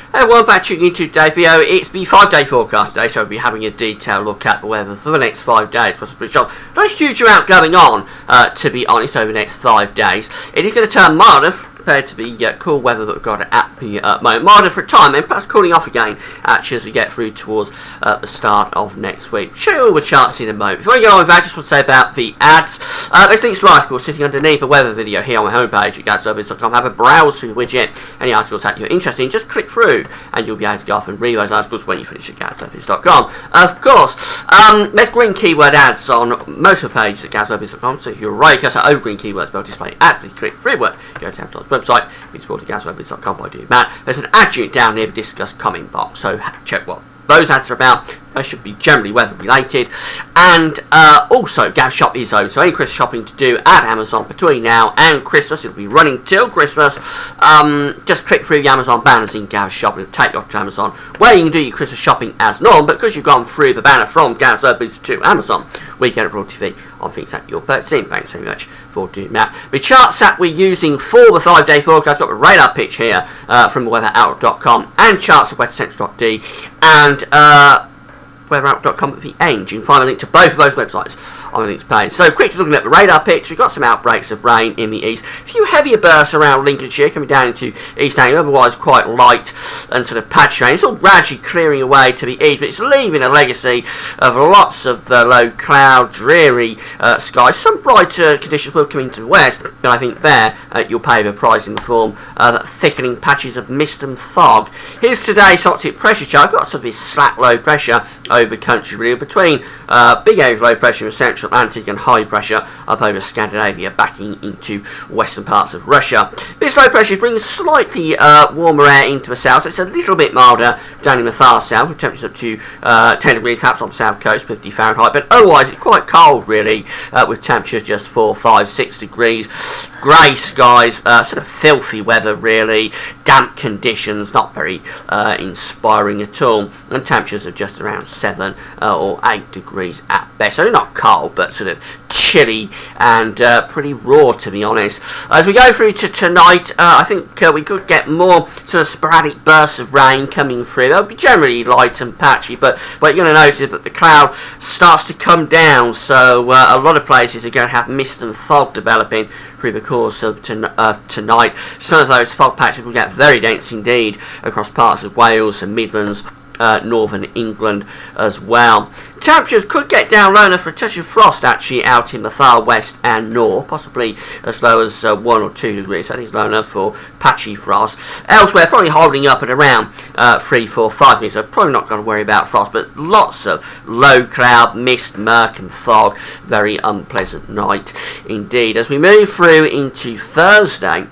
Hey everyone, back tuning into today's video. It's the 5-day forecast today, so we'll be having a detailed look at the weather for the next 5 days. Possibly not a huge amount going on, to be honest, over the next 5 days. It is going to turn milder compared to the cool weather that we've got at the moment. Milder for a time, and perhaps cooling off again, actually, as we get through towards the start of next week. Show you all the charts in a moment. Before we go on with that, I just want to say about the ads. There's links to articles sitting underneath the weather video here on my homepage at GazWeatherBiz.com. Have a browse through the widget. Any articles that you're interested in, just click through and you'll be able to go off and read those articles when you finish at GazWeatherBiz.com. Of course, there's green keyword ads on most of the pages at GazWeatherBiz.com, so if you're right, because over green keywords will display ads, please click through it. Go to Amazon's website, it's called GazWeatherBiz.com by doing that. There's an ad unit down near the discuss comment box, so check what those ads are about. They should be generally weather related. And also, Gav Shop is open, so any Christmas shopping to do at Amazon between now and Christmas. It'll be running till Christmas. Just click through the Amazon banners in Gav Shop. It'll take you off to Amazon, where you can do your Christmas shopping as normal. But because you've gone through the banner from Gav's Urbies to Amazon, we get a royalty fee on things that you're purchasing. Thanks very much for doing that. The charts that we're using for the 5-day forecast, got the radar pitch here from weatheroutlook.com and charts of weathercentral.d and weatheroutlook.com at the end. You can find a link to both of those websites on the links page. So quickly looking at the radar pitch, we've got some outbreaks of rain in the east. A few heavier bursts around Lincolnshire coming down into East Anglia, otherwise quite light and sort of patchy rain. It's all gradually clearing away to the east, but it's leaving a legacy of lots of low cloud, dreary skies. Some brighter conditions will come into the west, but I think there you'll pay the price in the form of thickening patches of mist and fog. Here's today's Arctic pressure chart. I've got sort of this slack low pressure over the country really, between big areas of low pressure in the central Atlantic and high pressure up over Scandinavia, backing into western parts of Russia. This low pressure is bringing slightly warmer air into the south. It's a little bit milder down in the far south, with temperatures up to 10 degrees perhaps on the south coast, 50 Fahrenheit, but otherwise it's quite cold really, with temperatures just 4, 5, 6 degrees. Grey skies, sort of filthy weather really, damp conditions, not very inspiring at all, and temperatures of just around 7 or 8 degrees at best. So not cold, but sort of chilly and pretty raw, to be honest. As we go through to tonight, I think we could get more sort of sporadic bursts of rain coming through. They'll be generally light and patchy, but what you're going to notice is that the cloud starts to come down, so a lot of places are going to have mist and fog developing through the course of tonight. Some of those fog patches will get very dense indeed across parts of Wales and Midlands, northern England as well. Temperatures could get down low enough for a touch of frost actually out in the far west and north, possibly as low as 1 or 2 degrees. That is low enough for patchy frost. Elsewhere, probably holding up at around 3, 4, 5 degrees, so probably not going to worry about frost, but lots of low cloud, mist, murk and fog. Very unpleasant night indeed. As we move through into Thursday,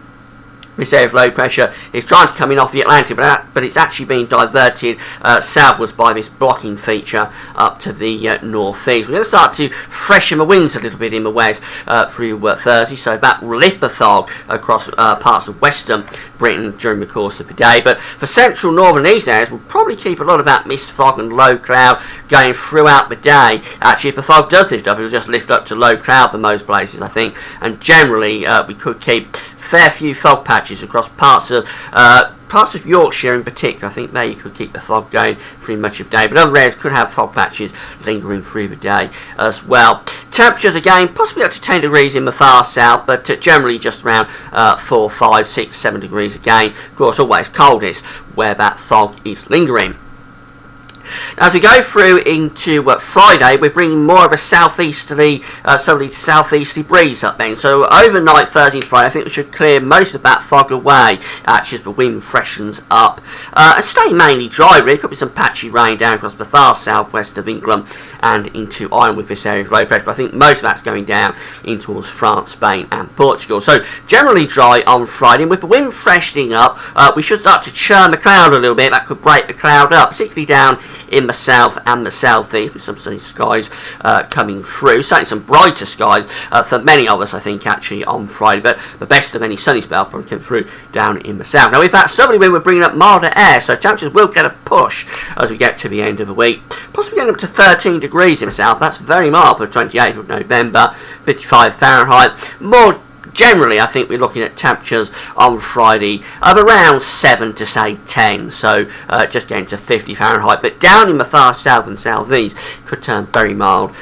this area of low pressure is trying to come in off the Atlantic, but it's actually being diverted southwards by this blocking feature up to the northeast. We're going to start to freshen the winds a little bit in the west through Thursday, so that will lift the fog across parts of western Britain during the course of the day. But for central, northern and east areas, we'll probably keep a lot of that mist, fog and low cloud going throughout the day. Actually, if the fog does lift up, it'll just lift up to low cloud for most places, I think, and generally we could keep fair few fog patches across parts of Yorkshire in particular. I think there you could keep the fog going through much of the day, but other areas could have fog patches lingering through the day as well. Temperatures again possibly up to 10 degrees in the far south, but generally just around 4, 5, 6, 7 degrees again. Of course, always coldest where that fog is lingering. As we go through into Friday, we're bringing more of a southeasterly, southerly to southeasterly breeze up then. So overnight, Thursday and Friday, I think we should clear most of that fog away, actually, as the wind freshens up. And stay mainly dry, really. Could be some patchy rain down across the far southwest of England and into Ireland with this area of low pressure. But I think most of that's going down in towards France, Spain and Portugal. So generally dry on Friday. And with the wind freshening up, we should start to churn the cloud a little bit. That could break the cloud up, particularly down in the south and the southeast, with some sunny skies coming through. Certainly some brighter skies for many of us, I think, actually on Friday, but the best of any sunny spell probably came through down in the south. Now with that southerly wind, we're bringing up milder air, so temperatures will get a push as we get to the end of the week, possibly getting up to 13 degrees in the south. That's very mild for the 28th of November, 55 Fahrenheit. More generally I think we're looking at temperatures on Friday of around 7 to say 10, so just getting to 50 Fahrenheit, but down in the far south and southeast could turn very mild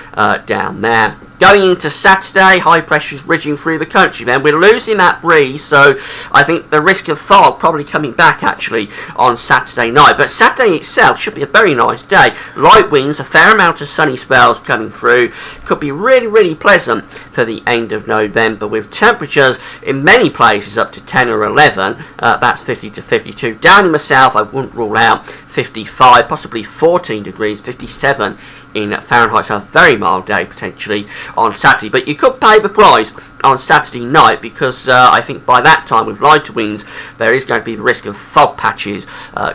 down there. Going into Saturday, high pressure is ridging through the country. Then we're losing that breeze, so I think the risk of fog probably coming back actually on Saturday night. But Saturday itself should be a very nice day. Light winds, a fair amount of sunny spells coming through. Could be really, really pleasant for the end of November, with temperatures in many places up to 10 or 11. That's 50 to 52. Down in the south, I wouldn't rule out 55, possibly 14 degrees, 57 in Fahrenheit, so a very mild day potentially on Saturday. But you could pay the price on Saturday night, because I think by that time with lighter winds there is going to be the risk of fog patches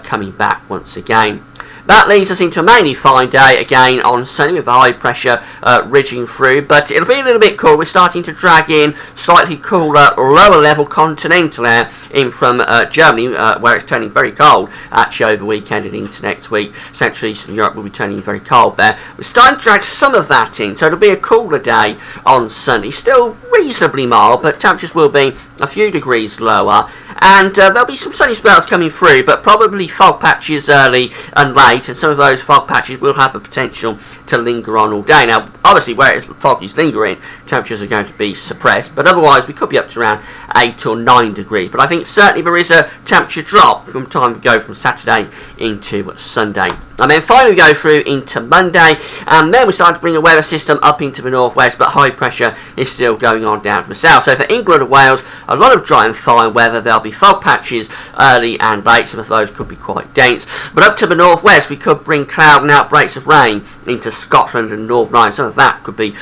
coming back once again. That leads us into a mainly fine day again on Sunday, with the high pressure ridging through, but it'll be a little bit cool. We're starting to drag in slightly cooler, lower level continental air in from Germany, where it's turning very cold actually over the weekend and into next week. Central Eastern Europe will be turning very cold there. We're starting to drag some of that in, so it'll be a cooler day on Sunday. Still reasonably mild, but temperatures will be a few degrees lower, and there'll be some sunny spells coming through, but probably fog patches early and late, and some of those fog patches will have the potential to linger on all day. Now, obviously, where fog is lingering, temperatures are going to be suppressed, but otherwise we could be up to around 8 or 9 degrees. But I think certainly there is a temperature drop from time to go from Saturday into Sunday. And then finally we go through into Monday, and then we start to bring a weather system up into the northwest, but high pressure is still going on down to the south. So for England and Wales, a lot of dry and fine weather. There'll be fog patches early and late. Some of those could be quite dense. But up to the northwest, we could bring cloud and outbreaks of rain into Scotland and Northern Ireland. Some of that could be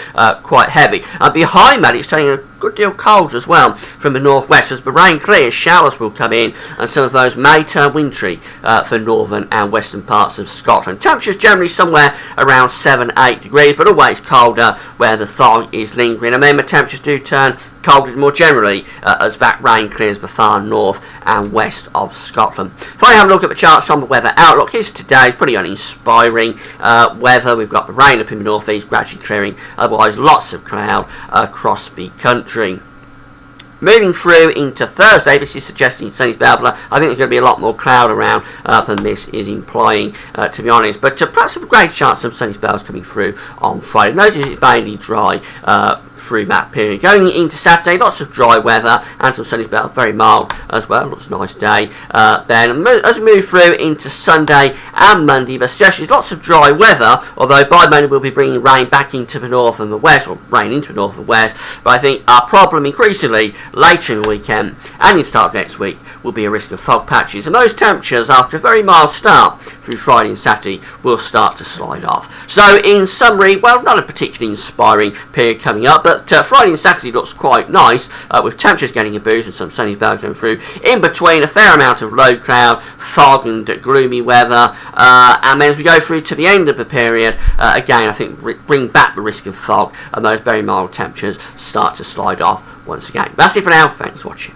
quite heavy. And behind that, it's turning a good deal cold as well from the northwest. As the rain clears, showers will come in, and some of those may turn wintry for northern and western parts of Scotland. Temperatures generally somewhere around 7-8 degrees, but always colder where the fog is lingering. And then the temperatures do turn colder more generally as that rain clears the far north and west of Scotland. If I have a look at the charts from the weather outlook, here's today. Pretty uninspiring weather. We've got the rain up in the northeast gradually clearing, otherwise lots of cloud across the country. Moving through into Thursday, this is suggesting sunny spell, but I think there's going to be a lot more cloud around than this is implying, to be honest. But perhaps a great chance of sunny spells coming through on Friday. Notice it's mainly dry through that period. Going into Saturday, lots of dry weather and some sunny spells, very mild as well. Looks a nice day then. As we move through into Sunday and Monday, the suggestion is lots of dry weather, although by Monday we'll be bringing rain back into the north and the west, or rain into the north and west. But I think our problem increasingly later in the weekend and in the start of next week will be a risk of fog patches, and those temperatures after a very mild start through Friday and Saturday will start to slide off. So in summary, well, not a particularly inspiring period coming up, but Friday and Saturday looks quite nice, with temperatures getting a boost and some sunny spells going through. In between, a fair amount of low cloud, fog and gloomy weather, and then as we go through to the end of the period, again I think bring back the risk of fog, and those very mild temperatures start to slide off once again. That's it for now. Thanks for watching.